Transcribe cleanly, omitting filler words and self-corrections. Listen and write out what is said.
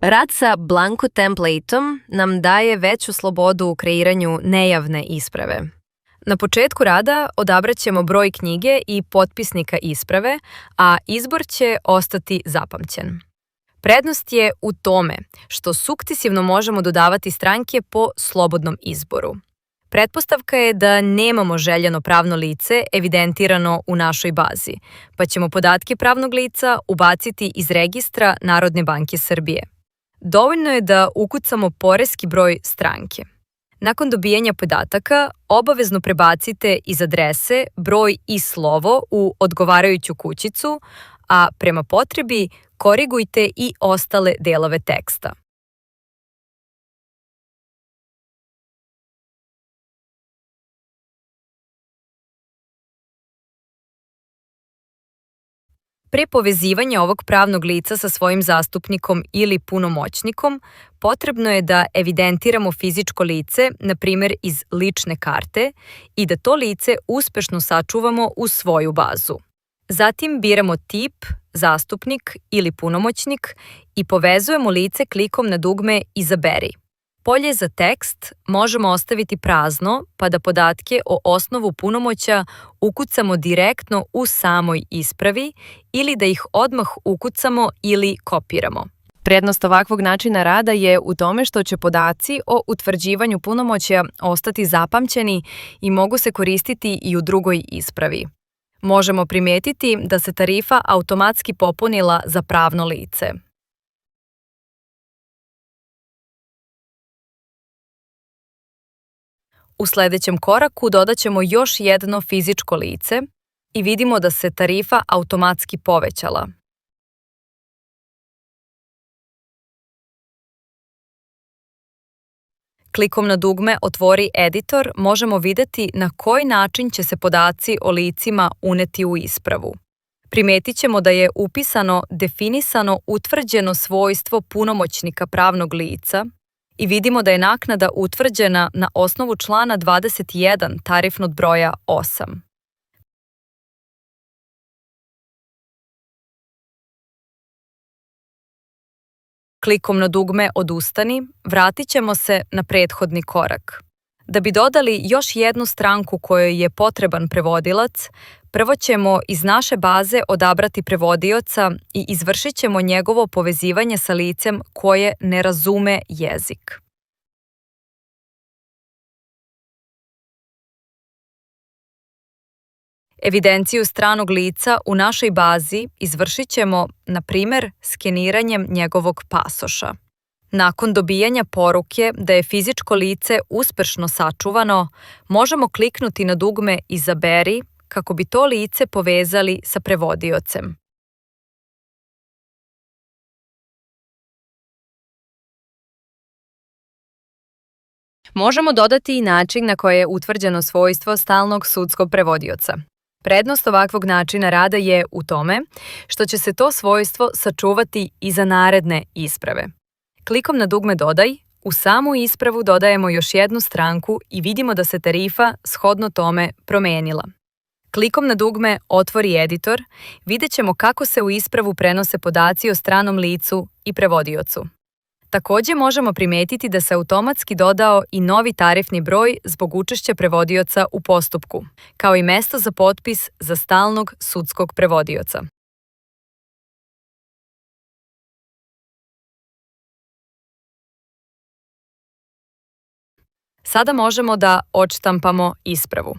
Rad sa Blanko templateom nam daje veću slobodu u kreiranju nejavne isprave. Na početku rada odabrat ćemo broj knjige i potpisnika isprave, a izbor će ostati zapamćen. Prednost je u tome što sukcesivno možemo dodavati stranke po slobodnom izboru. Pretpostavka je da nemamo željeno pravno lice evidentirano u našoj bazi, pa ćemo podatke pravnog lica ubaciti iz registra Narodne banke Srbije. Dovoljno je da ukucamo poreski broj stranke. Nakon dobijanja podataka, obavezno prebacite iz adrese broj i slovo u odgovarajuću kućicu, a prema potrebi korigujte i ostale delove teksta. Pre povezivanja ovog pravnog lica sa svojim zastupnikom ili punomoćnikom, potrebno je da evidentiramo fizičko lice, na primjer iz lične karte, i da to lice uspešno sačuvamo u svoju bazu. Zatim biramo tip, zastupnik ili punomoćnik i povezujemo lice klikom na dugme Izaberi. Polje za tekst možemo ostaviti prazno, pa da podatke o osnovu punomoćja ukucamo direktno u samoj ispravi ili da ih odmah ukucamo ili kopiramo. Prednost ovakvog načina rada je u tome što će podaci o utvrđivanju punomoćja ostati zapamćeni i mogu se koristiti i u drugoj ispravi. Možemo primijetiti da se tarifa automatski popunila za pravno lice. U sledećem koraku dodat ćemo još jedno fizičko lice i vidimo da se tarifa automatski povećala. Klikom na dugme Otvori editor možemo videti na koji način će se podaci o licima uneti u ispravu. Primetit ćemo da je upisano definisano utvrđeno svojstvo punomoćnika pravnog lica i vidimo da je naknada utvrđena na osnovu člana 21 tarifnog broja 8. Klikom na dugme Odustani, vratit ćemo se na prethodni korak. Da bi dodali još jednu stranku kojoj je potreban prevodilac, prvo ćemo iz naše baze odabrati prevodioca i izvršit ćemo njegovo povezivanje sa licem koje ne razume jezik. Evidenciju stranog lica u našoj bazi izvršit ćemo, na primjer, skeniranjem njegovog pasoša. Nakon dobijanja poruke da je fizičko lice uspešno sačuvano, možemo kliknuti na dugme Izaberi kako bi to lice povezali sa prevodiocem. Možemo dodati i način na koji je utvrđeno svojstvo stalnog sudskog prevodioca. Prednost ovakvog načina rada je u tome što će se to svojstvo sačuvati i za naredne isprave. Klikom na dugme Dodaj, u samu ispravu dodajemo još jednu stranku i vidimo da se tarifa shodno tome promenila. Klikom na dugme Otvori editor vidjet ćemo kako se u ispravu prenose podaci o stranom licu i prevodiocu. Također možemo primetiti da se automatski dodao i novi tarifni broj zbog učešća prevodioca u postupku, kao i mesto za potpis za stalnog sudskog prevodioca. Sada možemo da odštampamo ispravu.